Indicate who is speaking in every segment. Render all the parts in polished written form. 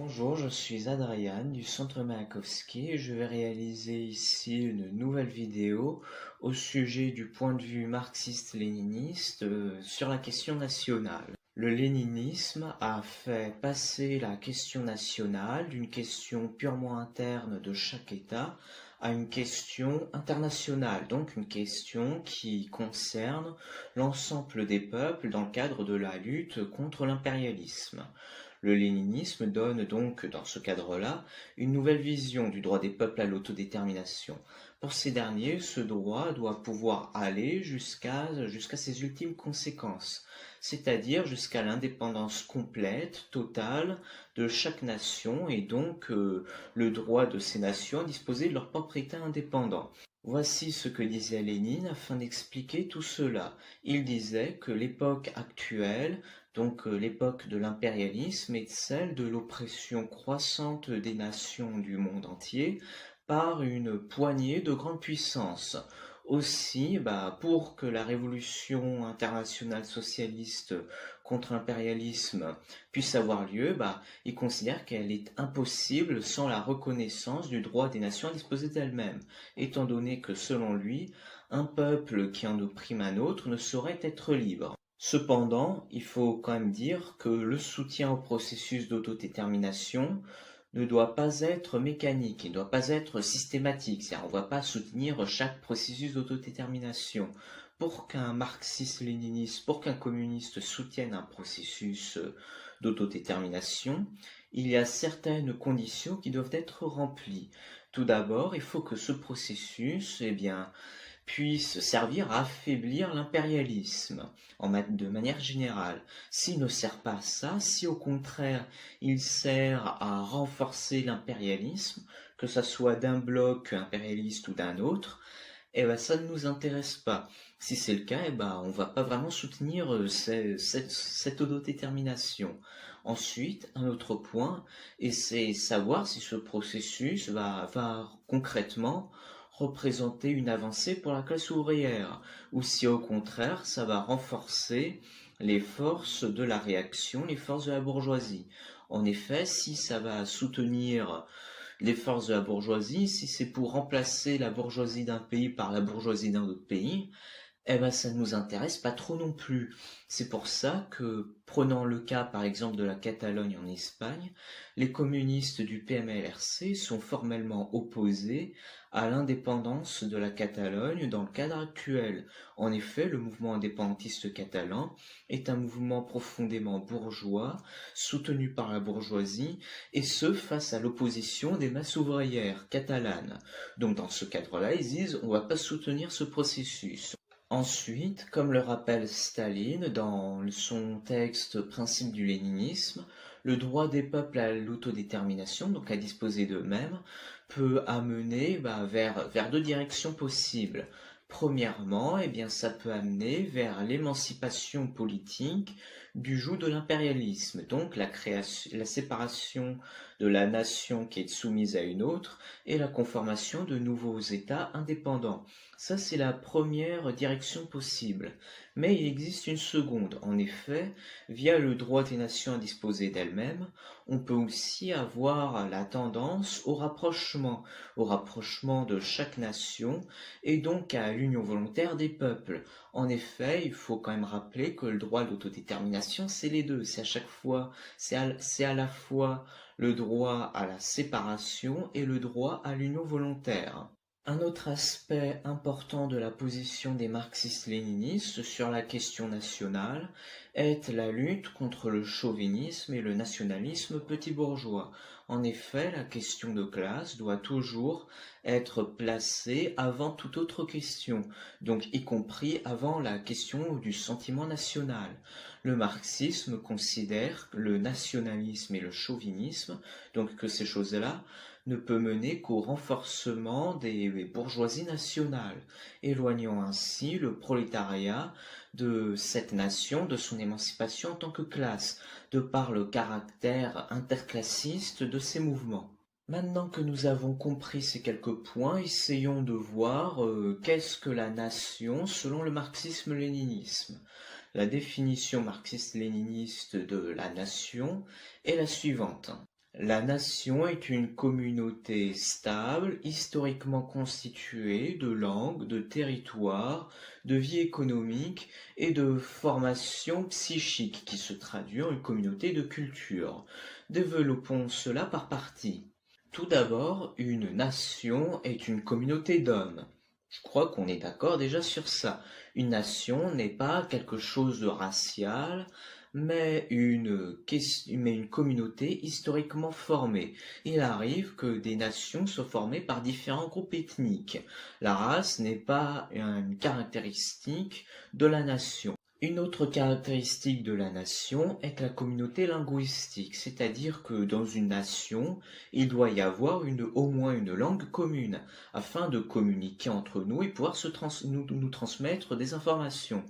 Speaker 1: Bonjour, je suis Adrian du Centre Mayakovsky et je vais réaliser ici une nouvelle vidéo au sujet du point de vue marxiste-léniniste sur la question nationale. Le léninisme a fait passer la question nationale d'une question purement interne de chaque État à une question internationale, donc une question qui concerne l'ensemble des peuples dans le cadre de la lutte contre l'impérialisme. Le léninisme donne donc, dans ce cadre-là, une nouvelle vision du droit des peuples à l'autodétermination. Pour ces derniers, ce droit doit pouvoir aller jusqu'à ses ultimes conséquences, c'est-à-dire jusqu'à l'indépendance complète, totale, de chaque nation et donc le droit de ces nations à disposer de leur propre État indépendant. Voici ce que disait Lénine afin d'expliquer tout cela. Il disait que l'époque actuelle, donc l'époque de l'impérialisme, est celle de l'oppression croissante des nations du monde entier par une poignée de grandes puissances. Aussi, pour que la révolution internationale socialiste contre l'impérialisme puisse avoir lieu, il considère qu'elle est impossible sans la reconnaissance du droit des nations à disposer d'elles-mêmes, étant donné que, selon lui, un peuple qui en opprime un autre ne saurait être libre. Cependant, il faut quand même dire que le soutien au processus d'autodétermination ne doit pas être mécanique, il ne doit pas être systématique, c'est-à-dire on ne va pas soutenir chaque processus d'autodétermination. Pour qu'un marxiste-léniniste, pour qu'un communiste soutienne un processus d'autodétermination, il y a certaines conditions qui doivent être remplies. Tout d'abord, il faut que ce processus, puisse servir à affaiblir l'impérialisme de manière générale. S'il ne sert pas à ça, si au contraire il sert à renforcer l'impérialisme, que ce soit d'un bloc impérialiste ou d'un autre, ça ne nous intéresse pas. Si c'est le cas, on ne va pas vraiment soutenir cette autodétermination. Ensuite, un autre point, et c'est savoir si ce processus va concrètement représenter une avancée pour la classe ouvrière, ou si au contraire ça va renforcer les forces de la réaction, les forces de la bourgeoisie. En effet, si ça va soutenir les forces de la bourgeoisie, si c'est pour remplacer la bourgeoisie d'un pays par la bourgeoisie d'un autre pays, ça ne nous intéresse pas trop non plus. C'est pour ça que, prenant le cas par exemple de la Catalogne en Espagne, les communistes du PMLRC sont formellement opposés à l'indépendance de la Catalogne dans le cadre actuel. En effet, le mouvement indépendantiste catalan est un mouvement profondément bourgeois, soutenu par la bourgeoisie, et ce face à l'opposition des masses ouvrières catalanes. Donc dans ce cadre-là, ils disent on ne va pas soutenir ce processus. Ensuite, comme le rappelle Staline dans son texte Principe du léninisme, le droit des peuples à l'autodétermination, donc à disposer d'eux-mêmes, peut amener vers deux directions possibles. Premièrement, ça peut amener vers l'émancipation politique du joug de l'impérialisme, donc la séparation de la nation qui est soumise à une autre et la conformation de nouveaux États indépendants. Ça, c'est la première direction possible. Mais il existe une seconde. En effet, via le droit des nations à disposer d'elles-mêmes, on peut aussi avoir la tendance au rapprochement de chaque nation et donc à l'union volontaire des peuples. En effet, il faut quand même rappeler que le droit à l'autodétermination, c'est les deux. C'est à la fois le droit à la séparation et le droit à l'union volontaire. Un autre aspect important de la position des marxistes-léninistes sur la question nationale est la lutte contre le chauvinisme et le nationalisme petit bourgeois. En effet, la question de classe doit toujours être placée avant toute autre question, donc y compris avant la question du sentiment national. Le marxisme considère le nationalisme et le chauvinisme, donc que ces choses-là ne peut mener qu'au renforcement des bourgeoisies nationales, éloignant ainsi le prolétariat de cette nation de son émancipation en tant que classe, de par le caractère interclassiste de ces mouvements. Maintenant que nous avons compris ces quelques points, essayons de voir qu'est-ce que la nation selon le marxisme-léninisme. La définition marxiste-léniniste de la nation est la suivante. La nation est une communauté stable, historiquement constituée de langues, de territoires, de vie économique et de formation psychique qui se traduit en une communauté de culture. Développons cela par parties. Tout d'abord, une nation est une communauté d'hommes. Je crois qu'on est d'accord déjà sur ça. Une nation n'est pas quelque chose de racial, mais une communauté historiquement formée. Il arrive que des nations soient formées par différents groupes ethniques. La race n'est pas une caractéristique de la nation. Une autre caractéristique de la nation est la communauté linguistique, c'est-à-dire que dans une nation, il doit y avoir au moins une langue commune, afin de communiquer entre nous et pouvoir nous transmettre des informations.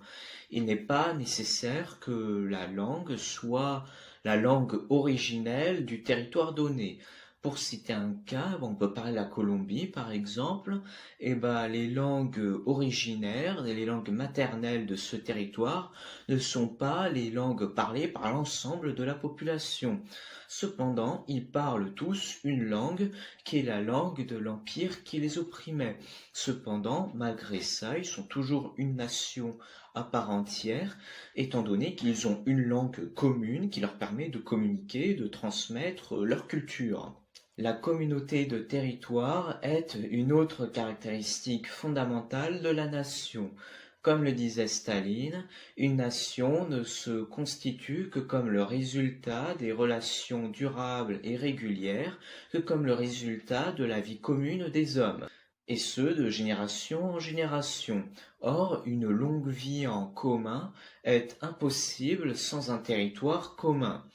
Speaker 1: Il n'est pas nécessaire que la langue soit la langue originelle du territoire donné. Pour citer un cas, on peut parler de la Colombie par exemple, et les langues originaires, les langues maternelles de ce territoire ne sont pas les langues parlées par l'ensemble de la population. Cependant, ils parlent tous une langue qui est la langue de l'empire qui les opprimait. Cependant, malgré ça, ils sont toujours une nation à part entière, étant donné qu'ils ont une langue commune qui leur permet de communiquer, de transmettre leur culture. La communauté de territoire est une autre caractéristique fondamentale de la nation. Comme le disait Staline, une nation ne se constitue que comme le résultat des relations durables et régulières, que comme le résultat de la vie commune des hommes, et ce de génération en génération. Or, une longue vie en commun est impossible sans un territoire commun.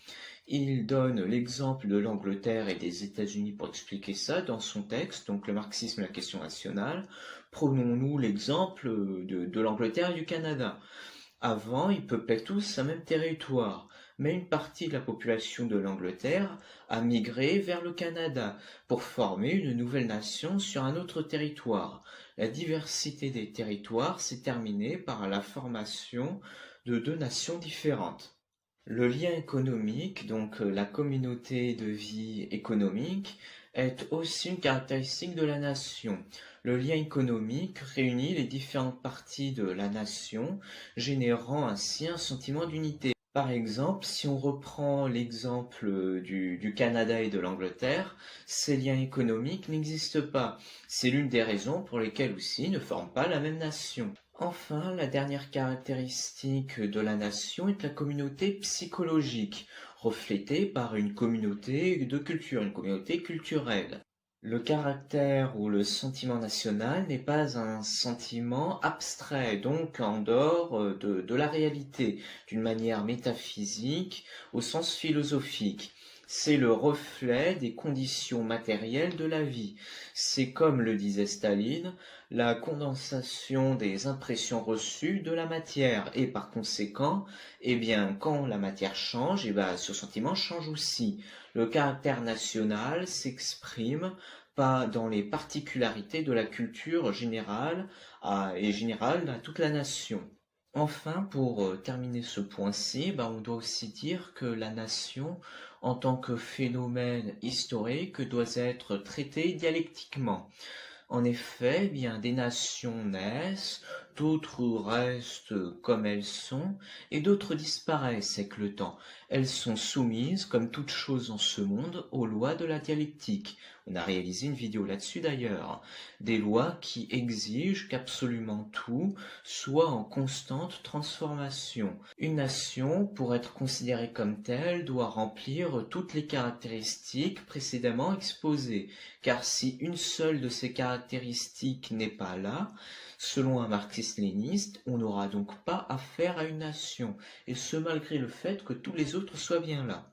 Speaker 1: Il donne l'exemple de l'Angleterre et des États-Unis pour expliquer ça dans son texte, donc le marxisme et la question nationale. Prenons-nous l'exemple de l'Angleterre et du Canada. Avant, ils peuplaient tous un même territoire, mais une partie de la population de l'Angleterre a migré vers le Canada pour former une nouvelle nation sur un autre territoire. La diversité des territoires s'est terminée par la formation de deux nations différentes. Le lien économique, donc la communauté de vie économique, est aussi une caractéristique de la nation. Le lien économique réunit les différentes parties de la nation, générant ainsi un sentiment d'unité. Par exemple, si on reprend l'exemple du Canada et de l'Angleterre, ces liens économiques n'existent pas. C'est l'une des raisons pour lesquelles aussi ils ne forment pas la même nation. Enfin, la dernière caractéristique de la nation est la communauté psychologique, reflétée par une communauté de culture, une communauté culturelle. Le caractère ou le sentiment national n'est pas un sentiment abstrait, donc en dehors de la réalité, d'une manière métaphysique au sens philosophique. C'est le reflet des conditions matérielles de la vie. C'est, comme le disait Staline, la condensation des impressions reçues de la matière. Et par conséquent, quand la matière change, ce sentiment change aussi. Le caractère national s'exprime pas dans les particularités de la culture générale et générale à toute la nation. Enfin, pour terminer ce point-ci, on doit aussi dire que la nation, en tant que phénomène historique, doit être traitée dialectiquement. En effet, des nations naissent, d'autres restent comme elles sont, et d'autres disparaissent avec le temps. Elles sont soumises, comme toute chose en ce monde, aux lois de la dialectique. On a réalisé une vidéo là-dessus d'ailleurs. Des lois qui exigent qu'absolument tout soit en constante transformation. Une nation, pour être considérée comme telle, doit remplir toutes les caractéristiques précédemment exposées. Car si une seule de ces caractéristiques n'est pas là, selon un marxiste-léniniste, on n'aura donc pas affaire à une nation, et ce malgré le fait que tous les autres soient bien là.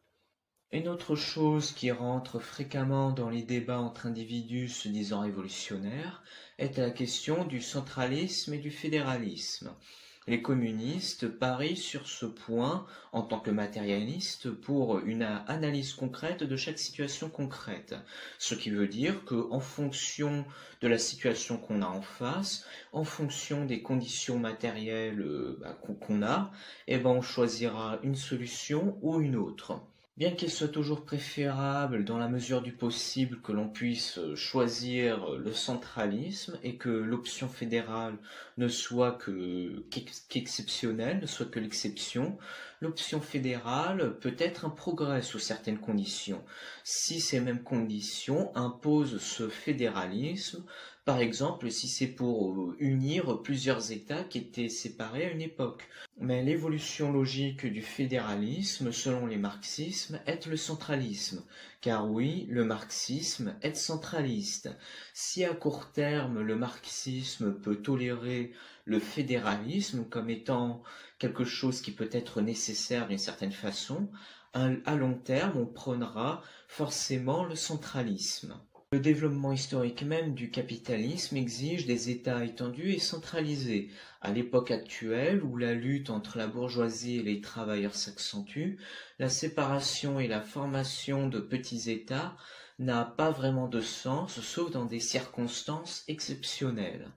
Speaker 1: Une autre chose qui rentre fréquemment dans les débats entre individus se disant révolutionnaires est la question du centralisme et du fédéralisme. Les communistes parient sur ce point en tant que matérialistes pour une analyse concrète de chaque situation concrète. Ce qui veut dire qu'en fonction de la situation qu'on a en face, en fonction des conditions matérielles qu'on a, on choisira une solution ou une autre. Bien qu'il soit toujours préférable, dans la mesure du possible, que l'on puisse choisir le centralisme et que l'option fédérale ne soit qu'exceptionnelle, ne soit que l'exception, l'option fédérale peut être un progrès sous certaines conditions. Si ces mêmes conditions imposent ce fédéralisme, par exemple, si c'est pour unir plusieurs États qui étaient séparés à une époque. Mais l'évolution logique du fédéralisme, selon les marxismes, est le centralisme. Car oui, le marxisme est centraliste. Si à court terme, le marxisme peut tolérer le fédéralisme comme étant quelque chose qui peut être nécessaire d'une certaine façon, à long terme, on prônera forcément le centralisme. Le développement historique même du capitalisme exige des États étendus et centralisés. À l'époque actuelle, où la lutte entre la bourgeoisie et les travailleurs s'accentue, la séparation et la formation de petits États n'a pas vraiment de sens, sauf dans des circonstances exceptionnelles.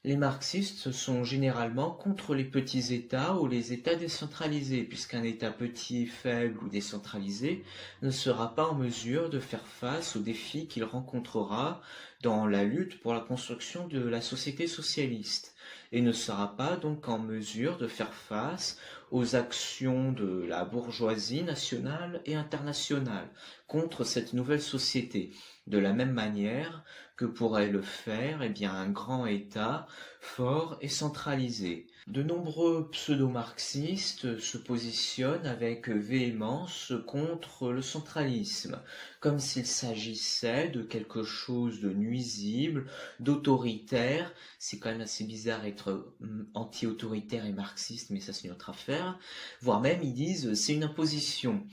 Speaker 1: Les marxistes sont généralement contre les petits États ou les États décentralisés, puisqu'un État petit, faible ou décentralisé ne sera pas en mesure de faire face aux défis qu'il rencontrera dans la lutte pour la construction de la société socialiste, et ne sera pas donc en mesure de faire face aux actions de la bourgeoisie nationale et internationale contre cette nouvelle société, de la même manière que pourrait le faire un grand État fort et centralisé. De nombreux pseudo-marxistes se positionnent avec véhémence contre le centralisme, comme s'il s'agissait de quelque chose de nuisible, d'autoritaire. C'est quand même assez bizarre d'être anti-autoritaire et marxiste, mais ça c'est une autre affaire. Voire même ils disent c'est une imposition.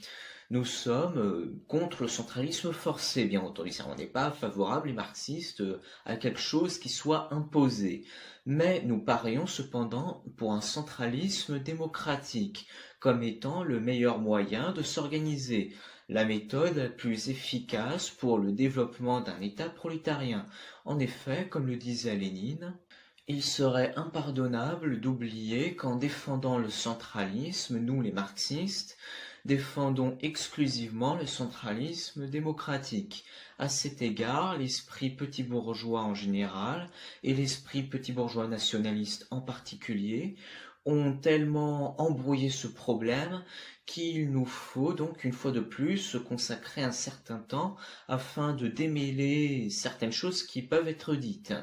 Speaker 1: Nous sommes contre le centralisme forcé, bien entendu. On n'est pas favorable, les marxistes, à quelque chose qui soit imposé. Mais nous parions cependant pour un centralisme démocratique, comme étant le meilleur moyen de s'organiser, la méthode la plus efficace pour le développement d'un État prolétarien. En effet, comme le disait Lénine, il serait impardonnable d'oublier qu'en défendant le centralisme, nous les marxistes, défendons exclusivement le centralisme démocratique. À cet égard, l'esprit petit bourgeois en général et l'esprit petit bourgeois nationaliste en particulier ont tellement embrouillé ce problème qu'il nous faut donc une fois de plus se consacrer un certain temps afin de démêler certaines choses qui peuvent être dites.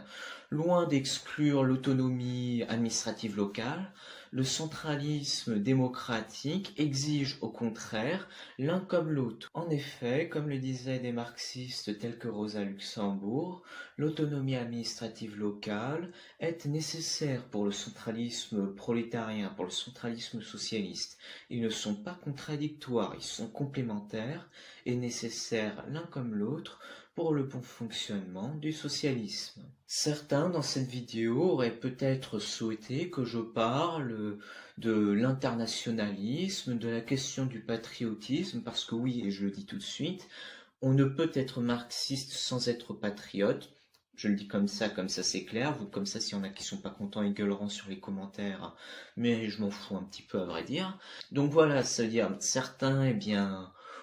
Speaker 1: Loin d'exclure l'autonomie administrative locale, le centralisme démocratique exige au contraire l'un comme l'autre. En effet, comme le disaient des marxistes tels que Rosa Luxembourg, l'autonomie administrative locale est nécessaire pour le centralisme prolétarien, pour le centralisme socialiste. Ils ne sont pas contradictoires, ils sont complémentaires et nécessaires l'un comme l'autre pour le bon fonctionnement du socialisme. Certains dans cette vidéo auraient peut-être souhaité que je parle de l'internationalisme, de la question du patriotisme, parce que oui, et je le dis tout de suite, on ne peut être marxiste sans être patriote. Je le dis comme ça c'est clair. Vous, comme ça, s'il y en a qui sont pas contents, ils gueuleront sur les commentaires, mais je m'en fous un petit peu à vrai dire. Donc voilà, c'est-à-dire certains,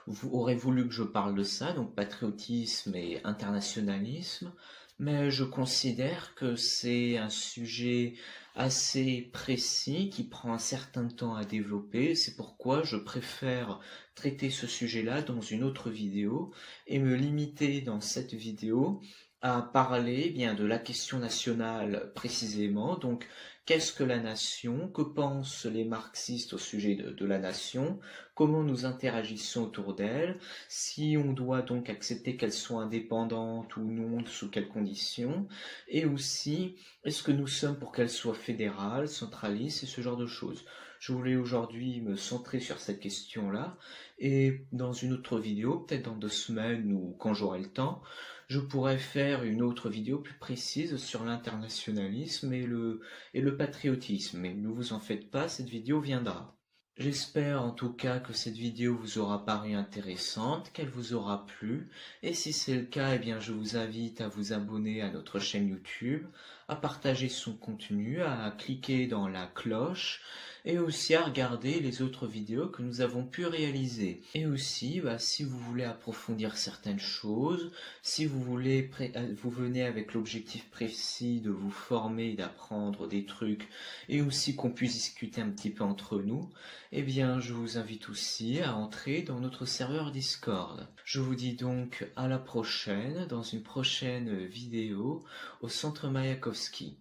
Speaker 1: vous aurez voulu que je parle de ça, donc patriotisme et internationalisme, mais je considère que c'est un sujet assez précis qui prend un certain temps à développer. C'est pourquoi je préfère traiter ce sujet-là dans une autre vidéo et me limiter dans cette vidéo à parler de la question nationale précisément. Donc, qu'est-ce que la nation? Que pensent les marxistes au sujet de la nation? Comment nous interagissons autour d'elle? Si on doit donc accepter qu'elle soit indépendante ou non, sous quelles conditions? Et aussi, est-ce que nous sommes pour qu'elle soit fédérale, centraliste et ce genre de choses? Je voulais aujourd'hui me centrer sur cette question-là et dans une autre vidéo, peut-être dans 2 semaines ou quand j'aurai le temps, je pourrais faire une autre vidéo plus précise sur l'internationalisme et le patriotisme. Mais ne vous en faites pas, cette vidéo viendra. J'espère en tout cas que cette vidéo vous aura paru intéressante, qu'elle vous aura plu, et si c'est le cas, je vous invite à vous abonner à notre chaîne YouTube, à partager son contenu, à cliquer dans la cloche et aussi à regarder les autres vidéos que nous avons pu réaliser. Et aussi, si vous voulez approfondir certaines choses, si vous voulez, vous venez avec l'objectif précis de vous former, d'apprendre des trucs et aussi qu'on puisse discuter un petit peu entre nous, eh bien, je vous invite aussi à entrer dans notre serveur Discord. Je vous dis donc à la prochaine, dans une prochaine vidéo au Centre Mayakovsky.